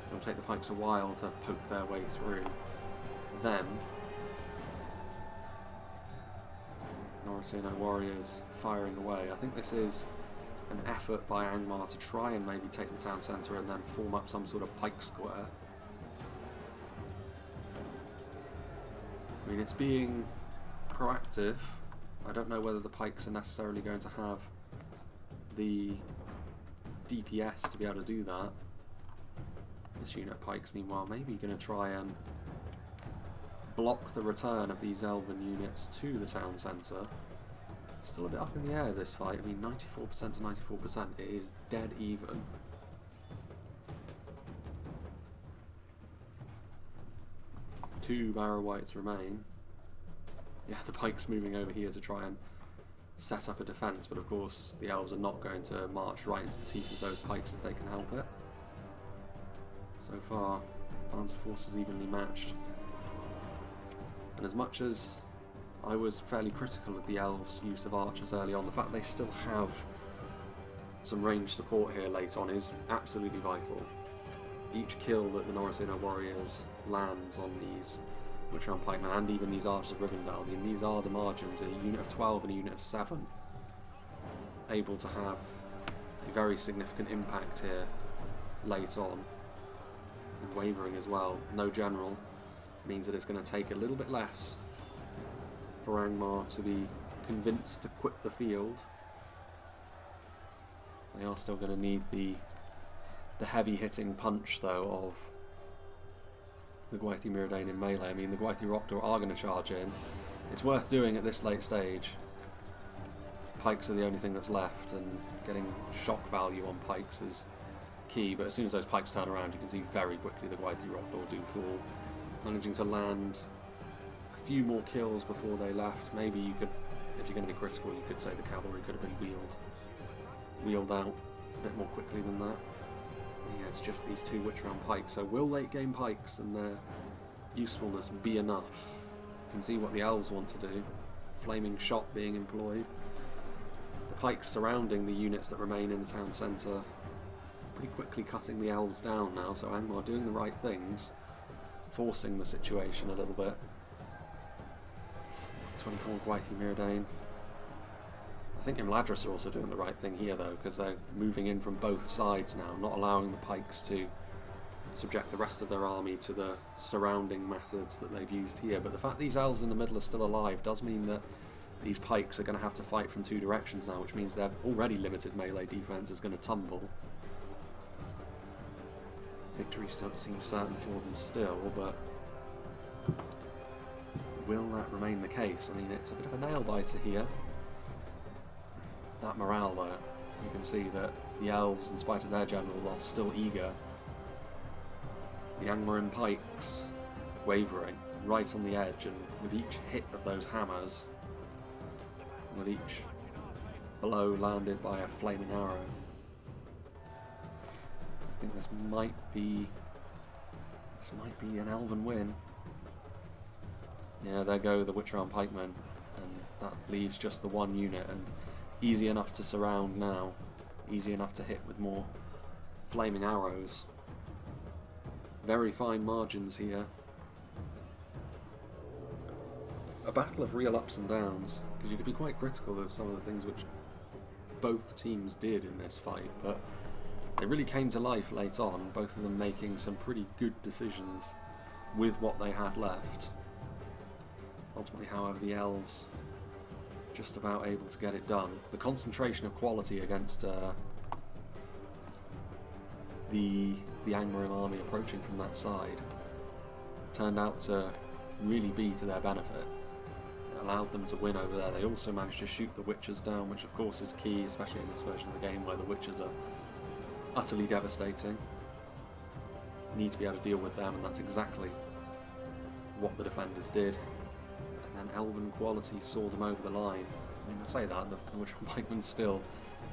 It'll take the pikes a while to poke their way through them. Noricino warriors firing away. I think this is an effort by Angmar to try and maybe take the town centre and then form up some sort of pike square. I mean, it's being proactive. I don't know whether the pikes are necessarily going to have the DPS to be able to do that. This unit pikes, meanwhile, maybe going to try and block the return of these elven units to the town centre. Still a bit up in the air, this fight. I mean, 94% to 94%, it is dead even. Two Barrow Whites remain. Yeah, the pike's moving over here to try and set up a defence, but of course the elves are not going to march right into the teeth of those pikes if they can help it. So far, Panzer force is evenly matched. And as much as I was fairly critical of the elves' use of archers early on, the fact they still have some range support here late on is absolutely vital. Each kill that the Norrisino warriors land on these Witch-Round pikemen and even these archers of Rivendell, I mean, these are the margins. A unit of 12 and a unit of 7 able to have a very significant impact here late on. And wavering as well, no general, means that it's going to take a little bit less for Angmar to be convinced to quit the field. They are still going to need the heavy hitting punch though of the Gwathi Myrdain in melee. I mean, the Gwathi Rhudaur are going to charge in. It's worth doing at this late stage. Pikes are the only thing that's left, and getting shock value on pikes is key, but as soon as those pikes turn around you can see very quickly the Gwathi Rhudaur do fall. Managing to land a few more kills before they left. Maybe you could, if you're going to be critical, you could say the cavalry could have been wheeled out a bit more quickly than that. Yeah, it's just these two Witch-Round pikes. So will late game pikes and their usefulness be enough? You can see what the elves want to do. Flaming shot being employed. The pikes surrounding the units that remain in the town centre pretty quickly cutting the elves down now, so Angmar doing the right things, forcing the situation a little bit. 24 Gwathi Myrdain. I think Imladris are also doing the right thing here though, because they're moving in from both sides now, not allowing the pikes to subject the rest of their army to the surrounding methods that they've used here. But the fact these elves in the middle are still alive does mean that these pikes are going to have to fight from two directions now, which means their already limited melee defense is going to tumble. Victory seems certain for them still, but will that remain the case? I mean, it's a bit of a nail-biter here. That morale though, you can see that the elves, in spite of their general loss, still eager. The Angmarin pikes wavering, right on the edge, and with each hit of those hammers, with each blow landed by a flaming arrow, I think this might be an elven win. Yeah, there go the Witch-Round pikemen, and that leaves just the one unit, and easy enough to surround now, easy enough to hit with more flaming arrows. Very fine margins here. A battle of real ups and downs, because you could be quite critical of some of the things which both teams did in this fight, but they really came to life late on, both of them making some pretty good decisions with what they had left. Ultimately, however, the elves just about able to get it done. The concentration of quality against the Angmarim army approaching from that side turned out to really be to their benefit. It allowed them to win over there. They also managed to shoot the Witchers down, which of course is key, especially in this version of the game where the Witchers are utterly devastating. You need to be able to deal with them, and that's exactly what the defenders did. And elven quality saw them over the line. I mean, I say that, the Witch-Round pikemen still,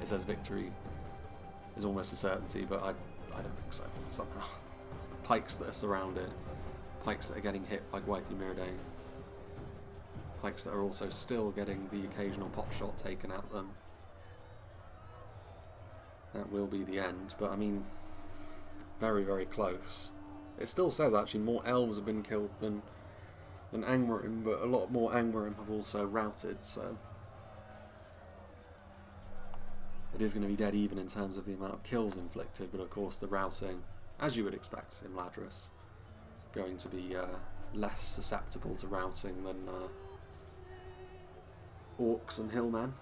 it says victory is almost a certainty, but I don't think so, somehow. Pikes that are surrounded, pikes that are getting hit by Gwathi Myrdain, pikes that are also still getting the occasional pot shot taken at them. That will be the end, but I mean, very, very close. It still says actually more elves have been killed than Angmarim, but a lot more Angmarim have also routed, so it is going to be dead even in terms of the amount of kills inflicted, but of course the routing, as you would expect in Imladris, going to be less susceptible to routing than orcs and hillmen.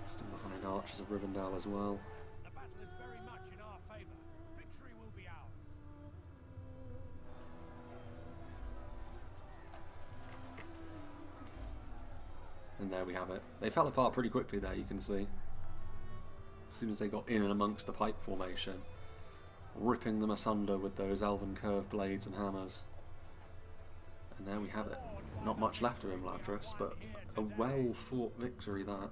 Still behind archers of Rivendell as well. And there we have it. They fell apart pretty quickly there, you can see. As soon as they got in and amongst the pike formation, ripping them asunder with those elven curved blades and hammers. And there we have it. Not much left of Imladris, but a well-fought victory that.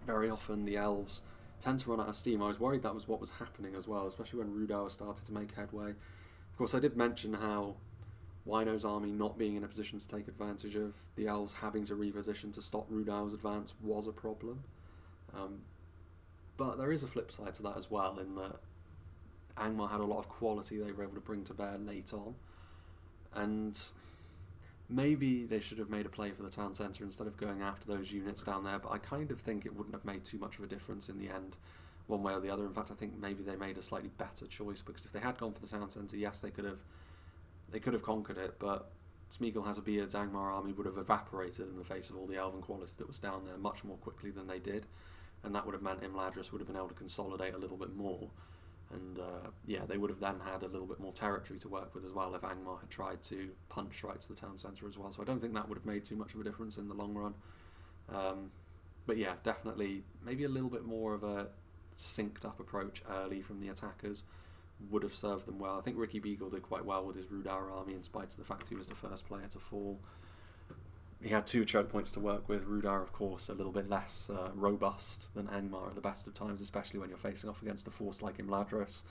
Very often the elves tend to run out of steam. I was worried that was what was happening as well, especially when Rhudaur started to make headway. Of course, I did mention how Wino's army not being in a position to take advantage of the elves having to reposition to stop Rhudaur's advance was a problem. But there is a flip side to that as well, in that Angmar had a lot of quality they were able to bring to bear late on. And maybe they should have made a play for the town centre instead of going after those units down there, but I kind of think it wouldn't have made too much of a difference in the end, one way or the other. In fact, I think maybe they made a slightly better choice, because if they had gone for the town centre, yes, they could have conquered it, but Smeagol Hazabeard's Angmar army would have evaporated in the face of all the elven quality that was down there much more quickly than they did, and that would have meant Imladris would have been able to consolidate a little bit more. And yeah, they would have then had a little bit more territory to work with as well if Angmar had tried to punch right to the town centre as well. So I don't think that would have made too much of a difference in the long run. But yeah, definitely maybe a little bit more of a synced up approach early from the attackers would have served them well. I think Ricky Beagle did quite well with his Rhudaur army in spite of the fact he was the first player to fall. He had 2 choke points to work with. Rhudaur, of course, a little bit less robust than Angmar at the best of times, especially when you're facing off against a force like Imladris.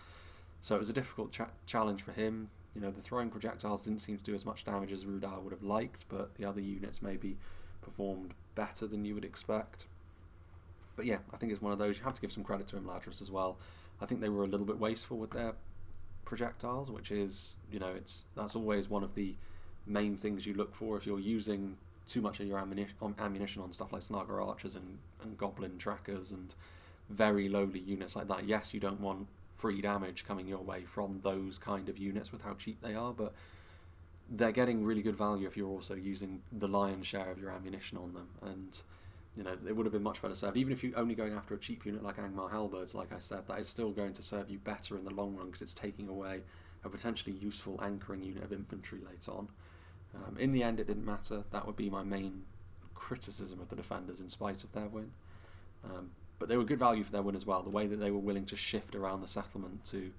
So it was a difficult challenge for him. You know, the throwing projectiles didn't seem to do as much damage as Rhudaur would have liked, but the other units maybe performed better than you would expect. But yeah, I think it's one of those. You have to give some credit to Imladris as well. I think they were a little bit wasteful with their projectiles, which is, you know, that's always one of the main things you look for if you're using too much of your ammunition on stuff like Snagar archers and goblin trackers and very lowly units like that. Yes, you don't want free damage coming your way from those kind of units with how cheap they are, but they're getting really good value if you're also using the lion's share of your ammunition on them. And you know, it would have been much better served. Even if you're only going after a cheap unit like Angmar Halberds, like I said, that is still going to serve you better in the long run because it's taking away a potentially useful anchoring unit of infantry later on. In the end, it didn't matter. That would be my main criticism of the defenders in spite of their win. But they were good value for their win as well. The way that they were willing to shift around the settlement to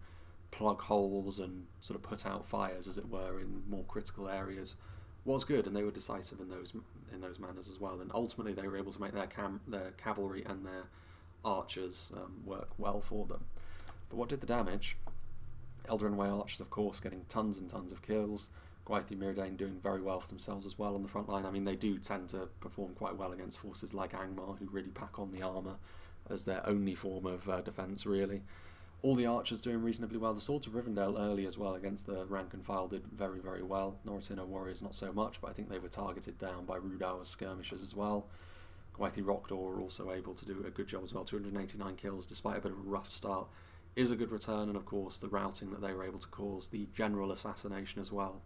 plug holes and sort of put out fires, as it were, in more critical areas was good, and they were decisive in those manners as well. And ultimately, they were able to make their cavalry and their archers work well for them. But what did the damage? Eldarin Way archers, of course, getting tons and tons of kills. Gwaithdy Myrdain doing very well for themselves as well on the front line. I mean, they do tend to perform quite well against forces like Angmar, who really pack on the armour as their only form of defence, really. All the archers doing reasonably well. The Swords of Rivendell early as well against the rank and file did very, very well. Norotino warriors not so much, but I think they were targeted down by Rhudaur's skirmishers as well. Gwaithdy Rhudaur were also able to do a good job as well. 289 kills despite a bit of a rough start is a good return, and of course the routing that they were able to cause, the general assassination as well,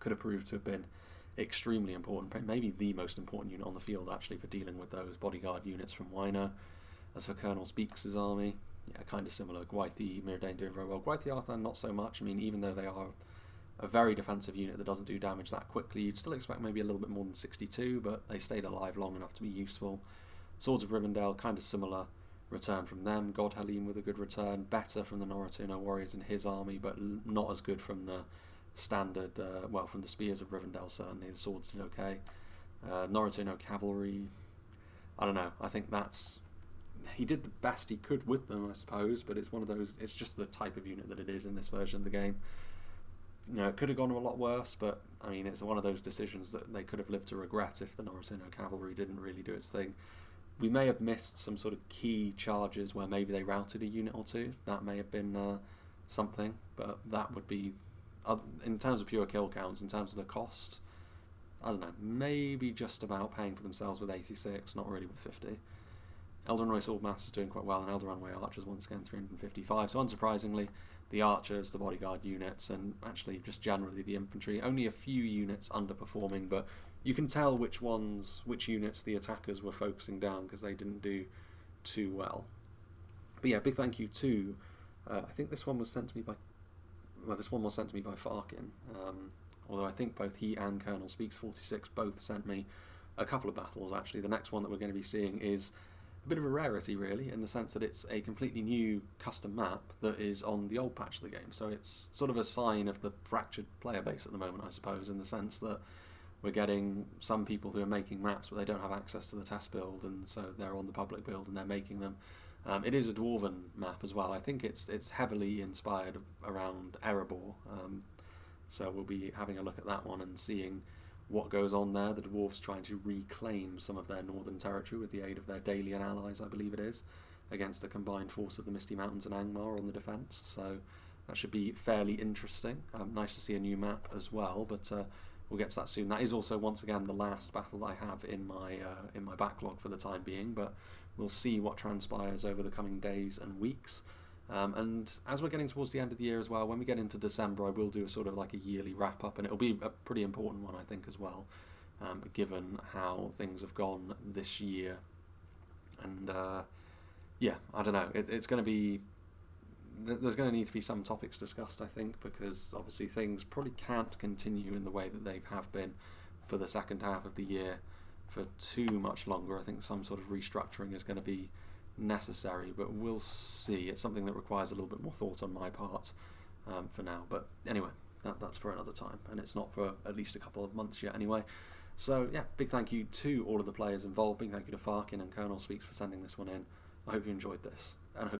could have proved to have been extremely important, maybe the most important unit on the field actually for dealing with those bodyguard units from Wino. As for Colonel Speaks' army, yeah, kind of similar. Gwaithdy Myrdain doing very well. Gwaithdy Arthan not so much. I mean, even though they are a very defensive unit that doesn't do damage that quickly, you'd still expect maybe a little bit more than 62, but they stayed alive long enough to be useful. Swords of Rivendell, kind of similar return from them. God Halim with a good return, better from the Norotino warriors in his army, but not as good from the standard, well, from the Spears of Rivendell certainly. The swords did okay. Norotino cavalry, I don't know, I think he did the best he could with them, I suppose, but it's one of those, it's just the type of unit that it is in this version of the game. You know, it could have gone a lot worse, but I mean, it's one of those decisions that they could have lived to regret if the Norotino cavalry didn't really do its thing. We may have missed some sort of key charges where maybe they routed a unit or two. That may have been something, but that would be, in terms of pure kill counts, in terms of the cost, I don't know, maybe just about paying for themselves with 86, not really with 50. Eldarin Way Swordmasters doing quite well, and Eldarin Way Archers once again 355. So unsurprisingly, the archers, the bodyguard units, and actually just generally the infantry, only a few units underperforming, but you can tell which units the attackers were focusing down because they didn't do too well. But yeah, big thank you to, I think this one was sent to me by, Farkin, although I think both he and Colonel Speaks 46 both sent me a couple of battles actually. The next one that we're going to be seeing is a bit of a rarity, really, in the sense that it's a completely new custom map that is on the old patch of the game. So it's sort of a sign of the fractured player base at the moment, I suppose, in the sense that we're getting some people who are making maps but they don't have access to the test build, and so they're on the public build and they're making them. It is a dwarven map as well. I think it's heavily inspired around Erebor, so we'll be having a look at that one and seeing what goes on there. The dwarves trying to reclaim some of their northern territory with the aid of their Dalian allies, I believe it is, against the combined force of the Misty Mountains and Angmar on the defence. So that should be fairly interesting. Nice to see a new map as well, but we'll get to that soon. That is also, once again, the last battle that I have in my backlog for the time being, but we'll see what transpires over the coming days and weeks. And as we're getting towards the end of the year as well, when we get into December, I will do a sort of like a yearly wrap-up, and it'll be a pretty important one, I think, as well, given how things have gone this year. And yeah, I don't know, it's going to be... There's going to need to be some topics discussed, I think, because obviously things probably can't continue in the way that they have been for the second half of the year for too much longer. I think some sort of restructuring is going to be necessary, but we'll see. It's something that requires a little bit more thought on my part for now. But anyway, that's for another time, and it's not for at least a couple of months yet anyway. So yeah, big thank you to all of the players involved. Big thank you to Farkin and Colonel Speaks for sending this one in. I hope you enjoyed this, and I hope